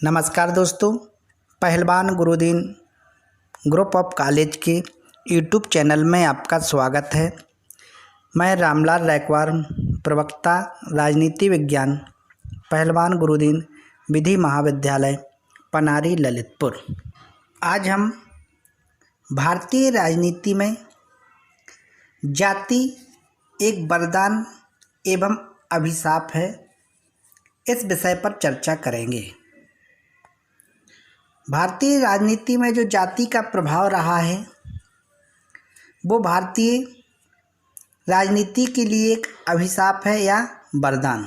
नमस्कार दोस्तों, पहलवान गुरुदीन ग्रुप ऑफ कॉलेज के यूट्यूब चैनल में आपका स्वागत है। मैं रामलाल रैकवार, प्रवक्ता राजनीति विज्ञान, पहलवान गुरुदीन विधि महाविद्यालय, पनारी, ललितपुर। आज हम भारतीय राजनीति में जाति एक वरदान एवं अभिशाप है, इस विषय पर चर्चा करेंगे। भारतीय राजनीति में जो जाति का प्रभाव रहा है वो भारतीय राजनीति के लिए एक अभिशाप है या वरदान।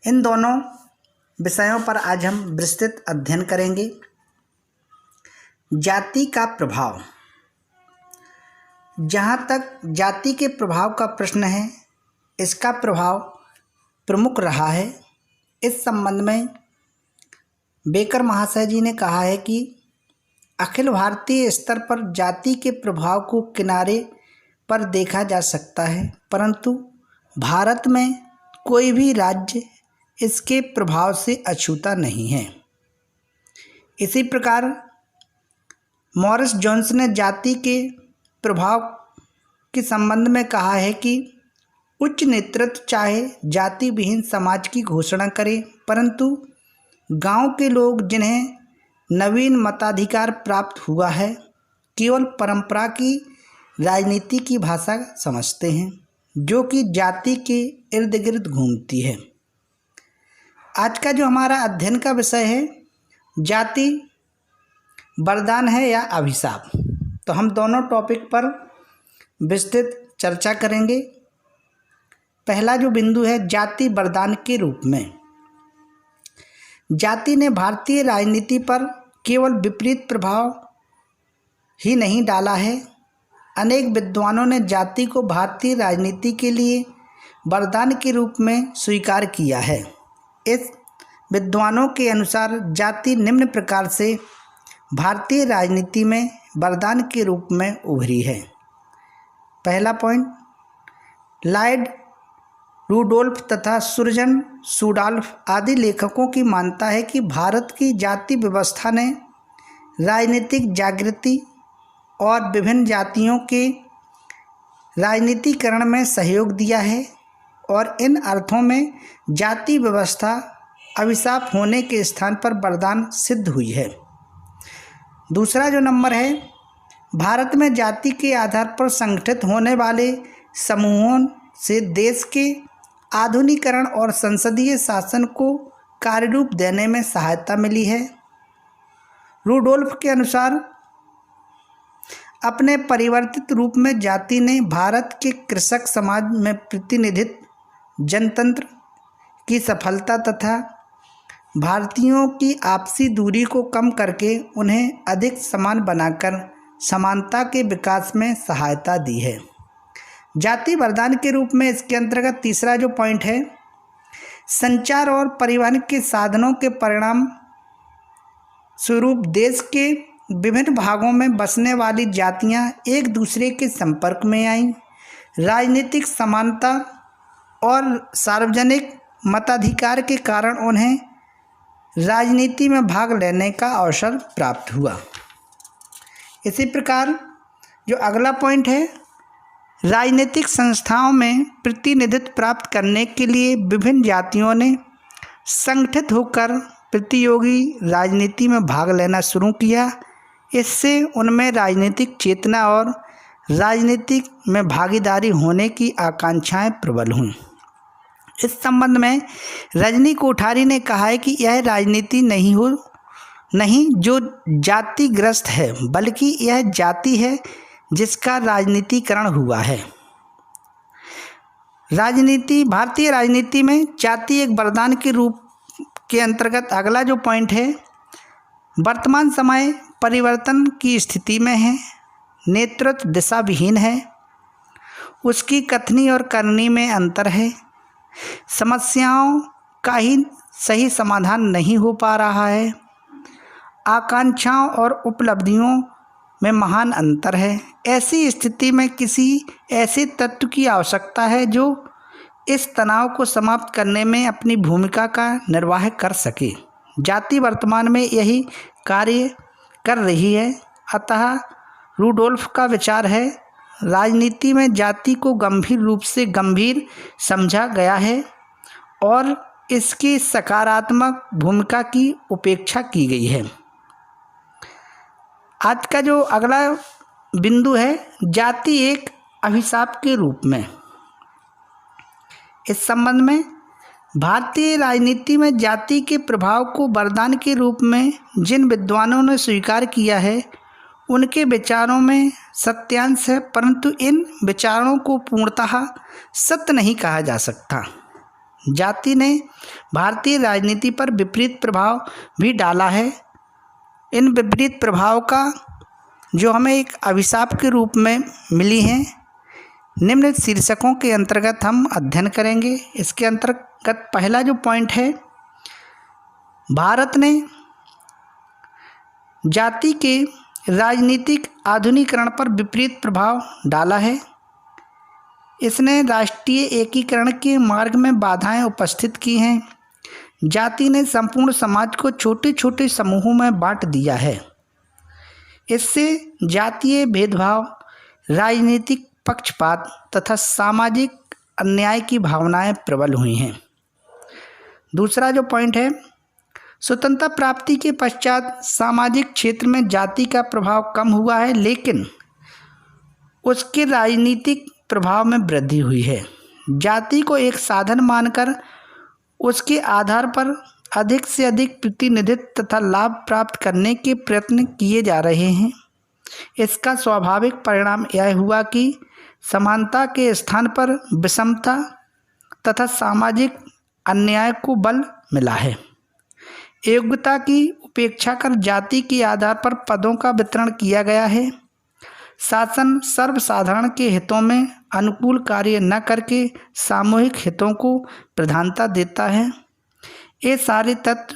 इन दोनों विषयों पर आज हम विस्तृत अध्ययन करेंगे। जाति का प्रभाव। जहाँ तक जाति के प्रभाव का प्रश्न है, इसका प्रभाव प्रमुख रहा है। इस संबंध में बेकर महाशय जी ने कहा है कि अखिल भारतीय स्तर पर जाति के प्रभाव को किनारे पर देखा जा सकता है, परंतु भारत में कोई भी राज्य इसके प्रभाव से अछूता नहीं है। इसी प्रकार मॉरिस जोन्स ने जाति के प्रभाव के संबंध में कहा है कि उच्च नेतृत्व चाहे जाति विहीन समाज की घोषणा करे, परंतु गांव के लोग जिन्हें नवीन मताधिकार प्राप्त हुआ है केवल परंपरा की राजनीति की भाषा समझते हैं, जो कि जाति के इर्द गिर्द घूमती है। आज का जो हमारा अध्ययन का विषय है, जाति वरदान है या अभिशाप, तो हम दोनों टॉपिक पर विस्तृत चर्चा करेंगे। पहला जो बिंदु है, जाति वरदान के रूप में। जाति ने भारतीय राजनीति पर केवल विपरीत प्रभाव ही नहीं डाला है, अनेक विद्वानों ने जाति को भारतीय राजनीति के लिए वरदान के रूप में स्वीकार किया है। इस विद्वानों के अनुसार जाति निम्न प्रकार से भारतीय राजनीति में वरदान के रूप में उभरी है। पहला पॉइंट, लॉर्ड रूडोल्फ तथा सुरजन सुडॉल्फ आदि लेखकों की मानता है कि भारत की जाति व्यवस्था ने राजनीतिक जागृति और विभिन्न जातियों के राजनीतिकरण में सहयोग दिया है, और इन अर्थों में जाति व्यवस्था अभिशाप होने के स्थान पर वरदान सिद्ध हुई है। दूसरा जो नंबर है, भारत में जाति के आधार पर संगठित होने वाले समूहों से देश के आधुनिकीकरण और संसदीय शासन को कार्यरूप देने में सहायता मिली है। रूडोल्फ के अनुसार अपने परिवर्तित रूप में जाति ने भारत के कृषक समाज में प्रतिनिधित्व, जनतंत्र की सफलता तथा भारतीयों की आपसी दूरी को कम करके उन्हें अधिक समान बनाकर समानता के विकास में सहायता दी है। जाति वरदान के रूप में इसके अंतर्गत तीसरा जो पॉइंट है, संचार और परिवहन के साधनों के परिणाम स्वरूप देश के विभिन्न भागों में बसने वाली जातियां एक दूसरे के संपर्क में आईं। राजनीतिक समानता और सार्वजनिक मताधिकार के कारण उन्हें राजनीति में भाग लेने का अवसर प्राप्त हुआ। इसी प्रकार जो अगला पॉइंट है, राजनीतिक संस्थाओं में प्रतिनिधित्व प्राप्त करने के लिए विभिन्न जातियों ने संगठित होकर प्रतियोगी राजनीति में भाग लेना शुरू किया। इससे उनमें राजनीतिक चेतना और राजनीति में भागीदारी होने की आकांक्षाएं प्रबल हुईं। इस संबंध में रजनी कोठारी ने कहा है कि यह राजनीति नहीं जो जातिग्रस्त है, बल्कि यह जाति है जिसका राजनीतिकरण हुआ है। भारतीय राजनीति में जाति एक वरदान के रूप के अंतर्गत अगला जो पॉइंट है, वर्तमान समय परिवर्तन की स्थिति में है, नेतृत्व दिशा विहीन है, उसकी कथनी और करनी में अंतर है, समस्याओं का ही सही समाधान नहीं हो पा रहा है, आकांक्षाओं और उपलब्धियों में महान अंतर है। ऐसी स्थिति में किसी ऐसे तत्व की आवश्यकता है जो इस तनाव को समाप्त करने में अपनी भूमिका का निर्वाह कर सके। जाति वर्तमान में यही कार्य कर रही है। अतः रूडोल्फ का विचार है, राजनीति में जाति को गंभीर रूप से गंभीर समझा गया है और इसकी सकारात्मक भूमिका की उपेक्षा की गई है। आज का जो अगला बिंदु है, जाति एक अभिशाप के रूप में। इस संबंध में भारतीय राजनीति में जाति के प्रभाव को वरदान के रूप में जिन विद्वानों ने स्वीकार किया है उनके विचारों में सत्यांश है, परंतु इन विचारों को पूर्णतः सत्य नहीं कहा जा सकता। जाति ने भारतीय राजनीति पर विपरीत प्रभाव भी डाला है। इन विपरीत प्रभाव का जो हमें एक अभिशाप के रूप में मिली हैं, निम्न शीर्षकों के अंतर्गत हम अध्ययन करेंगे। इसके अंतर्गत पहला जो पॉइंट है, भारत ने जाति के राजनीतिक आधुनिकीकरण पर विपरीत प्रभाव डाला है। इसने राष्ट्रीय एकीकरण के मार्ग में बाधाएं उपस्थित की हैं। जाति ने संपूर्ण समाज को छोटे छोटे समूहों में बांट दिया है। इससे जातीय भेदभाव, राजनीतिक पक्षपात तथा सामाजिक अन्याय की भावनाएं प्रबल हुई हैं। दूसरा जो पॉइंट है, स्वतंत्रता प्राप्ति के पश्चात सामाजिक क्षेत्र में जाति का प्रभाव कम हुआ है, लेकिन उसके राजनीतिक प्रभाव में वृद्धि हुई है। जाति को एक साधन मानकर उसके आधार पर अधिक से अधिक प्रतिनिधित्व तथा लाभ प्राप्त करने के प्रयत्न किए जा रहे हैं। इसका स्वाभाविक परिणाम यह हुआ कि समानता के स्थान पर विषमता तथा सामाजिक अन्याय को बल मिला है। योग्यता की उपेक्षा कर जाति के आधार पर पदों का वितरण किया गया है। शासन सर्वसाधारण के हितों में अनुकूल कार्य न करके सामूहिक हितों को प्रधानता देता है। ये सारे तत्व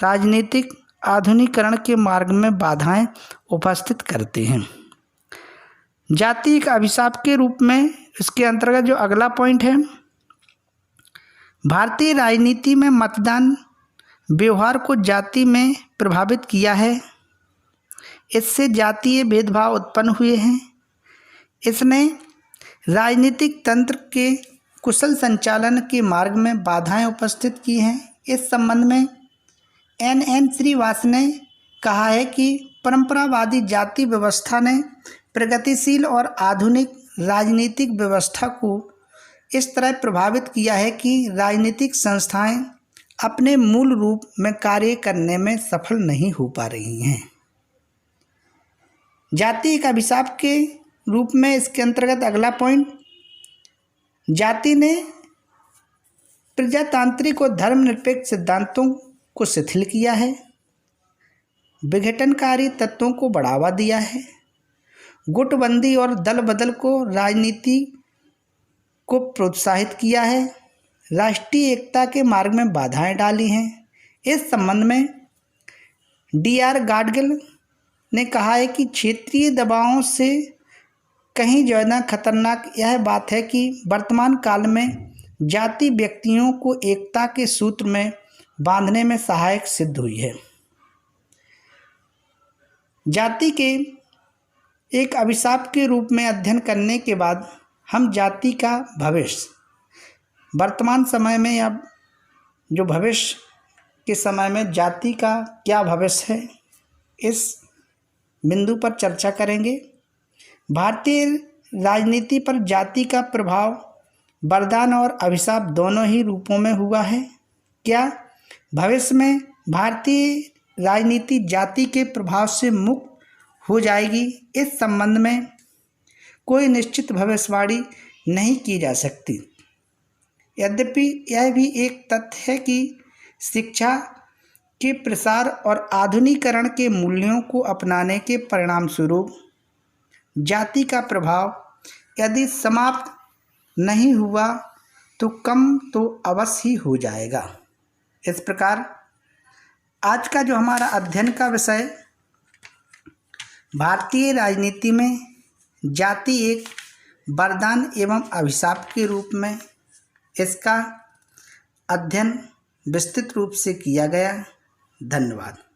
राजनीतिक आधुनिकीकरण के मार्ग में बाधाएं उपस्थित करते हैं। जाति एक अभिशाप के रूप में, इसके अंतर्गत जो अगला पॉइंट है, भारतीय राजनीति में मतदान व्यवहार को जाति में प्रभावित किया है। इससे जातीय भेदभाव उत्पन्न हुए हैं। इसने राजनीतिक तंत्र के कुशल संचालन के मार्ग में बाधाएं उपस्थित की हैं। इस संबंध में एन श्रीवास ने कहा है कि परंपरावादी जाति व्यवस्था ने प्रगतिशील और आधुनिक राजनीतिक व्यवस्था को इस तरह प्रभावित किया है कि राजनीतिक संस्थाएं अपने मूल रूप में कार्य करने में सफल नहीं हो पा रही हैं। जाति एक अभिशाप के रूप में, इसके अंतर्गत अगला पॉइंट, जाति ने प्रजातांत्रिक और धर्मनिरपेक्ष सिद्धांतों को शिथिल किया है, विघटनकारी तत्वों को बढ़ावा दिया है, गुटबंदी और दल बदल को राजनीति को प्रोत्साहित किया है, राष्ट्रीय एकता के मार्ग में बाधाएं डाली हैं। इस संबंध में D.R. गाडगिल ने कहा है कि क्षेत्रीय दबावों से कहीं ज़्यादा खतरनाक यह बात है कि वर्तमान काल में जाति व्यक्तियों को एकता के सूत्र में बांधने में सहायक सिद्ध हुई है। जाति के एक अभिशाप के रूप में अध्ययन करने के बाद हम जाति का भविष्य, वर्तमान समय में या जो भविष्य के समय में जाति का क्या भविष्य है, इस बिंदु पर चर्चा करेंगे। भारतीय राजनीति पर जाति का प्रभाव वरदान और अभिशाप दोनों ही रूपों में हुआ है। क्या भविष्य में भारतीय राजनीति जाति के प्रभाव से मुक्त हो जाएगी? इस संबंध में कोई निश्चित भविष्यवाणी नहीं की जा सकती। यद्यपि यह भी एक तथ्य है कि शिक्षा के प्रसार और आधुनिकीकरण के मूल्यों को अपनाने के परिणामस्वरूप जाति का प्रभाव यदि समाप्त नहीं हुआ तो कम तो अवश्य ही हो जाएगा। इस प्रकार आज का जो हमारा अध्ययन का विषय भारतीय राजनीति में जाति एक वरदान एवं अभिशाप के रूप में, इसका अध्ययन विस्तृत रूप से किया गया। धन्यवाद।